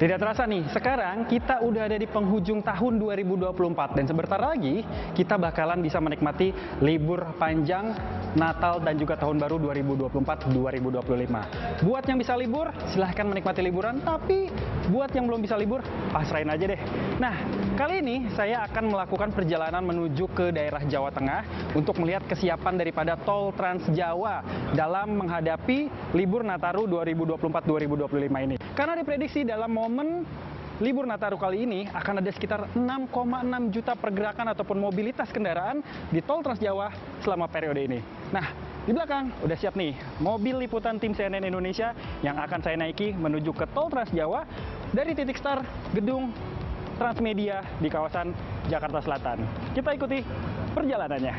Tidak terasa nih, sekarang kita udah ada di penghujung tahun 2024 dan sebentar lagi kita bakalan bisa menikmati libur panjang Natal dan juga Tahun Baru 2024-2025. Buat yang bisa libur, silahkan menikmati liburan, tapi buat yang belum bisa libur, pasrahin aja deh. Nah, kali ini saya akan melakukan perjalanan menuju ke daerah Jawa Tengah untuk melihat kesiapan daripada Tol Trans Jawa dalam menghadapi libur Nataru 2024-2025 ini. Karena diprediksi dalam momen libur Nataru kali ini akan ada sekitar 6,6 juta pergerakan ataupun mobilitas kendaraan di Tol Trans Jawa selama periode ini. Nah, di belakang udah siap nih mobil liputan tim CNN Indonesia yang akan saya naiki menuju ke Tol Trans Jawa dari titik start gedung Transmedia di kawasan Jakarta Selatan. Kita ikuti perjalanannya.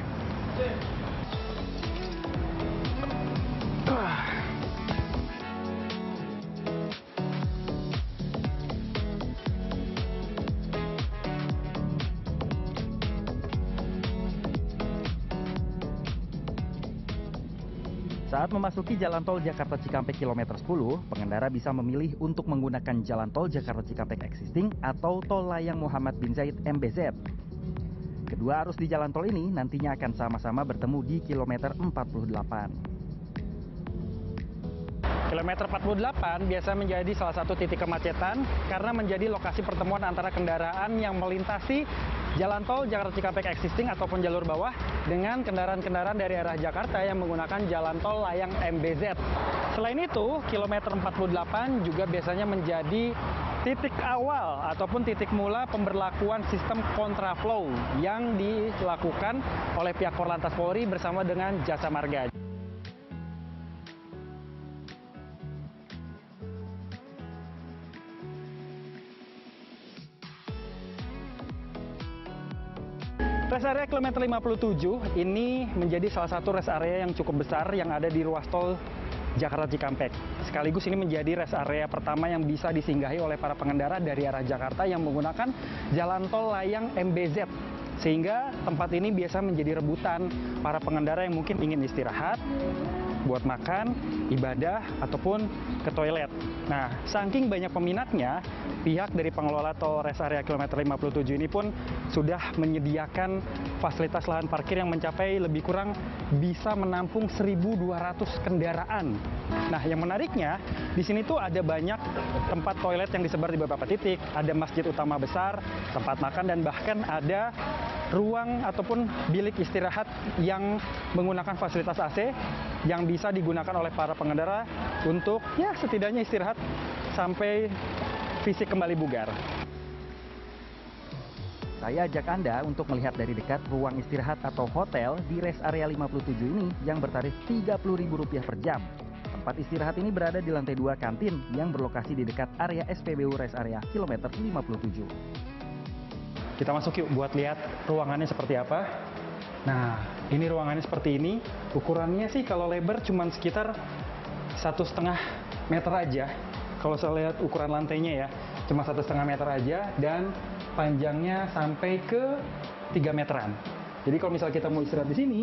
Saat memasuki Jalan Tol Jakarta Cikampek kilometer 10, pengendara bisa memilih untuk menggunakan Jalan Tol Jakarta Cikampek Existing atau Tol Layang Muhammad bin Zaid MBZ. Kedua arus di jalan tol ini nantinya akan sama-sama bertemu di kilometer 48. Kilometer 48 biasa menjadi salah satu titik kemacetan karena menjadi lokasi pertemuan antara kendaraan yang melintasi Jalan Tol Jakarta Cikampek Existing ataupun jalur bawah dengan kendaraan-kendaraan dari arah Jakarta yang menggunakan Jalan Tol Layang MBZ. Selain itu, kilometer 48 juga biasanya menjadi titik awal ataupun titik mula pemberlakuan sistem kontraflow yang dilakukan oleh pihak Korlantas Polri bersama dengan Jasa Marga. Rest area kilometer 57 ini menjadi salah satu rest area yang cukup besar yang ada di ruas tol Jakarta Cikampek. Sekaligus ini menjadi rest area pertama yang bisa disinggahi oleh para pengendara dari arah Jakarta yang menggunakan Jalan Tol Layang MBZ. Sehingga tempat ini biasa menjadi rebutan para pengendara yang mungkin ingin istirahat, buat makan, ibadah, ataupun ke toilet. Nah, saking banyak peminatnya, pihak dari pengelola tol rest area kilometer 57 ini pun sudah menyediakan fasilitas lahan parkir yang mencapai lebih kurang bisa menampung 1.200 kendaraan. Nah, yang menariknya, di sini tuh ada banyak tempat toilet yang disebar di beberapa titik, ada masjid utama besar, tempat makan, dan bahkan ada ruang ataupun bilik istirahat yang menggunakan fasilitas AC yang bisa digunakan oleh para pengendara untuk ya setidaknya istirahat sampai fisik kembali bugar. Saya ajak Anda untuk melihat dari dekat ruang istirahat atau hotel di rest area 57 ini yang bertarif Rp30.000 per jam. Tempat istirahat ini berada di lantai 2 kantin yang berlokasi di dekat area SPBU rest area kilometer 57. Kita masuk yuk buat lihat ruangannya seperti apa. Nah, ini ruangannya seperti ini. Ukurannya sih kalau lebar cuma sekitar 1,5 meter aja. Kalau saya lihat ukuran lantainya ya, cuma 1,5 meter aja dan panjangnya sampai ke 3 meteran. Jadi kalau misalnya kita mau istirahat di sini,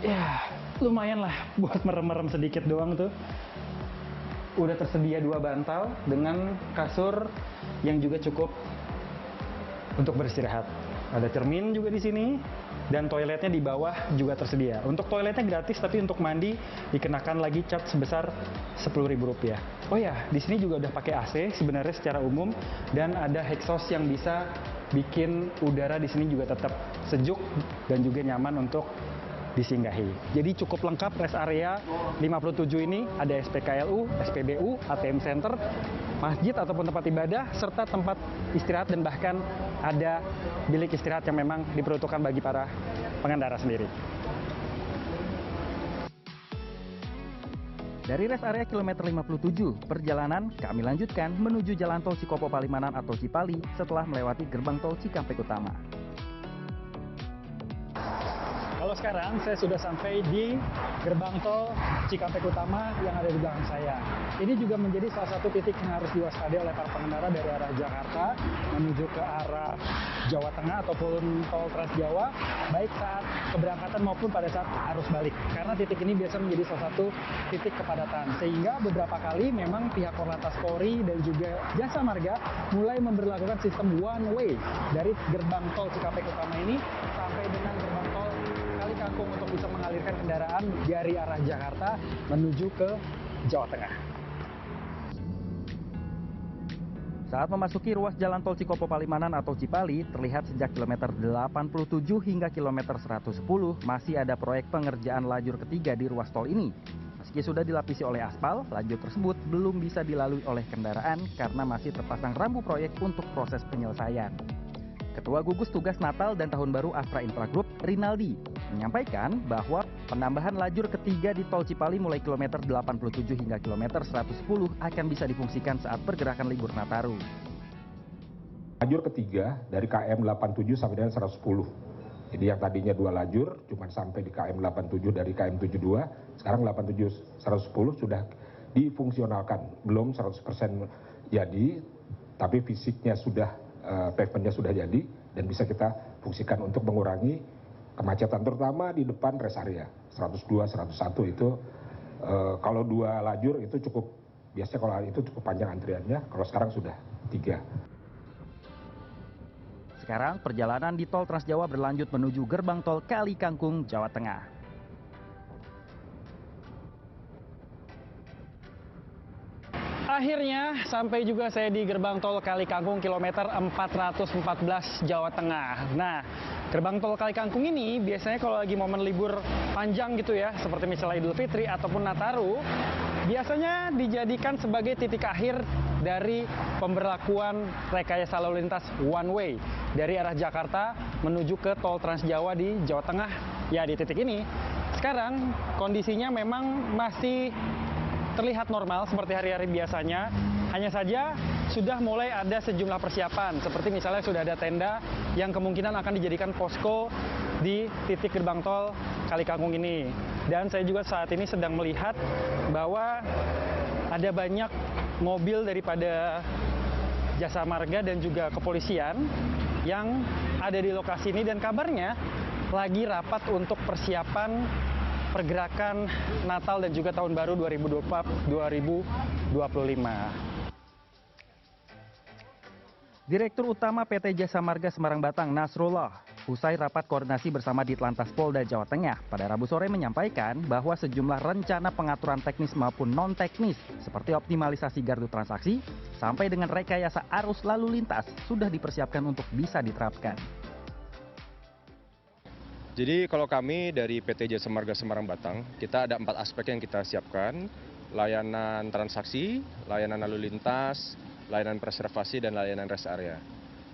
ya lumayan lah buat merem-merem sedikit doang tuh. Udah tersedia 2 bantal dengan kasur yang juga cukup untuk beristirahat. Ada cermin juga di sini dan toiletnya di bawah juga tersedia. Untuk toiletnya gratis, tapi untuk mandi dikenakan lagi charge sebesar Rp10.000. Oh ya, di sini juga udah pakai AC sebenarnya secara umum dan ada exhaust yang bisa bikin udara di sini juga tetap sejuk dan juga nyaman untuk disinggahi. Jadi cukup lengkap rest area 57 ini, ada SPKLU, SPBU, ATM Center, masjid ataupun tempat ibadah, serta tempat istirahat dan bahkan ada bilik istirahat yang memang diperuntukkan bagi para pengendara sendiri. Dari rest area kilometer 57, perjalanan kami lanjutkan menuju Jalan Tol Cikopo Palimanan atau Cipali setelah melewati gerbang tol Cikampek Utama. Kalau sekarang saya sudah sampai di gerbang tol Cikampek Utama yang ada di belakang saya. Ini juga menjadi salah satu titik yang harus diwaspadai oleh para pengendara dari arah Jakarta menuju ke arah Jawa Tengah ataupun tol Trans Jawa, baik saat keberangkatan maupun pada saat arus balik. Karena titik ini biasa menjadi salah satu titik kepadatan. Sehingga beberapa kali memang pihak Korlantas Polri dan juga Jasa Marga mulai memberlakukan sistem one way dari gerbang tol Cikampek Utama ini sampai dengan gerbang tol Kali Kangkung untuk bisa mengalirkan kendaraan dari arah Jakarta menuju ke Jawa Tengah. Saat memasuki ruas jalan tol Cikopo Palimanan atau Cipali, terlihat sejak kilometer 87 hingga kilometer 110 masih ada proyek pengerjaan lajur ketiga di ruas tol ini. Meski sudah dilapisi oleh aspal, lajur tersebut belum bisa dilalui oleh kendaraan karena masih terpasang rambu proyek untuk proses penyelesaian. Ketua Gugus Tugas Natal dan Tahun Baru Astra Infra Group, Rinaldi, menyampaikan bahwa penambahan lajur ketiga di tol Cipali mulai kilometer 87 hingga kilometer 110 akan bisa difungsikan saat pergerakan libur Nataru. Lajur ketiga dari KM 87 sampai dengan 110. Jadi yang tadinya 2 lajur cuma sampai di KM 87 dari KM 72, sekarang 87 110 sudah difungsionalkan. Belum 100% jadi, tapi fisiknya sudah, pavementnya sudah jadi dan bisa kita fungsikan untuk mengurangi kemacetan terutama di depan rest area 102, 101 itu kalau 2 lajur itu cukup, biasanya kalau itu cukup panjang antriannya, kalau sekarang sudah 3. Sekarang perjalanan di tol Trans Jawa berlanjut menuju gerbang tol Kali Kangkung, Jawa Tengah. Akhirnya sampai juga saya di gerbang tol Kali Kangkung kilometer 414 Jawa Tengah. Nah, gerbang tol Kali Kangkung ini biasanya kalau lagi momen libur panjang gitu ya, seperti misalnya Idul Fitri ataupun Nataru, biasanya dijadikan sebagai titik akhir dari pemberlakuan rekayasa lalu lintas one way dari arah Jakarta menuju ke tol Trans Jawa di Jawa Tengah. Ya, di titik ini sekarang kondisinya memang masih terlihat normal seperti hari-hari biasanya, hanya saja sudah mulai ada sejumlah persiapan, seperti misalnya sudah ada tenda yang kemungkinan akan dijadikan posko di titik gerbang tol Kali Kangkung ini. Dan saya juga saat ini sedang melihat bahwa ada banyak mobil daripada Jasa Marga dan juga kepolisian yang ada di lokasi ini, dan kabarnya lagi rapat untuk persiapan pergerakan Natal dan juga Tahun Baru 2025. Direktur Utama PT Jasa Marga Semarang Batang, Nasrullah, usai rapat koordinasi bersama Ditlantas Polda Jawa Tengah pada Rabu sore menyampaikan bahwa sejumlah rencana pengaturan teknis maupun non-teknis seperti optimalisasi gardu transaksi sampai dengan rekayasa arus lalu lintas sudah dipersiapkan untuk bisa diterapkan. Jadi kalau kami dari PT Jasa Marga Semarang Batang, kita ada 4 aspek yang kita siapkan: layanan transaksi, layanan lalu lintas, layanan preservasi, dan layanan rest area.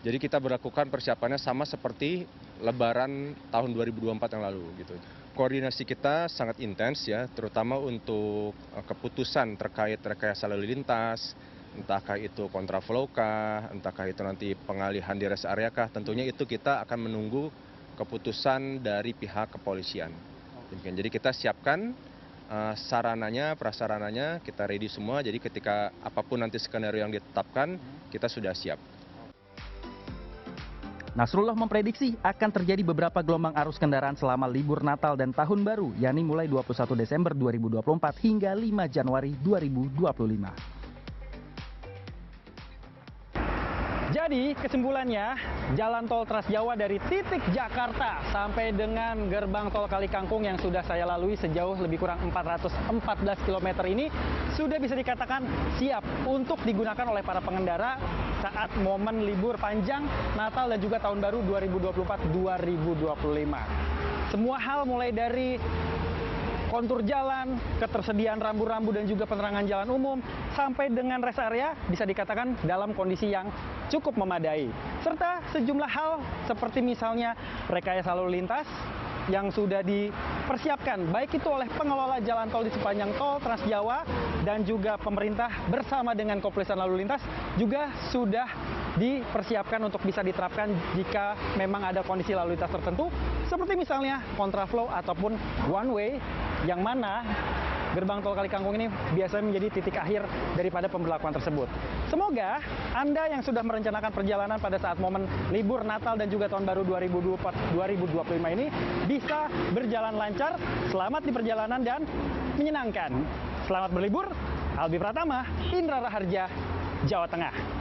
Jadi kita berlakukan persiapannya sama seperti Lebaran tahun 2024 yang lalu gitu. Koordinasi kita sangat intens ya, terutama untuk keputusan terkait rekayasa lalu lintas, entahkah itu kontraflow kah, entahkah itu nanti pengalihan di rest area kah, tentunya itu kita akan menunggu keputusan dari pihak kepolisian. Jadi kita siapkan sarananya, prasarananya, kita ready semua. Jadi ketika apapun nanti skenario yang ditetapkan, kita sudah siap. Nasrullah memprediksi akan terjadi beberapa gelombang arus kendaraan selama libur Natal dan Tahun Baru, yakni mulai 21 Desember 2024 hingga 5 Januari 2025. Jadi kesimpulannya, jalan tol Trans Jawa dari titik Jakarta sampai dengan gerbang tol Kali Kangkung yang sudah saya lalui sejauh lebih kurang 414 km ini sudah bisa dikatakan siap untuk digunakan oleh para pengendara saat momen libur panjang Natal dan juga Tahun Baru 2024-2025. Semua hal mulai dari kontur jalan, ketersediaan rambu-rambu dan juga penerangan jalan umum, sampai dengan rest area bisa dikatakan dalam kondisi yang cukup memadai. Serta sejumlah hal seperti misalnya rekayasa lalu lintas yang sudah dipersiapkan, baik itu oleh pengelola jalan tol di sepanjang tol Trans Jawa dan juga pemerintah bersama dengan kepolisian lalu lintas juga sudah dipersiapkan untuk bisa diterapkan jika memang ada kondisi lalu lintas tertentu, seperti misalnya kontraflow ataupun one way, yang mana gerbang tol Kali Kangkung ini biasanya menjadi titik akhir daripada pemberlakuan tersebut. Semoga Anda yang sudah merencanakan perjalanan pada saat momen libur Natal dan juga Tahun Baru 2025 ini bisa berjalan lancar, selamat di perjalanan dan menyenangkan. Selamat berlibur, Albi Pratama, Indra Raharja, Jawa Tengah.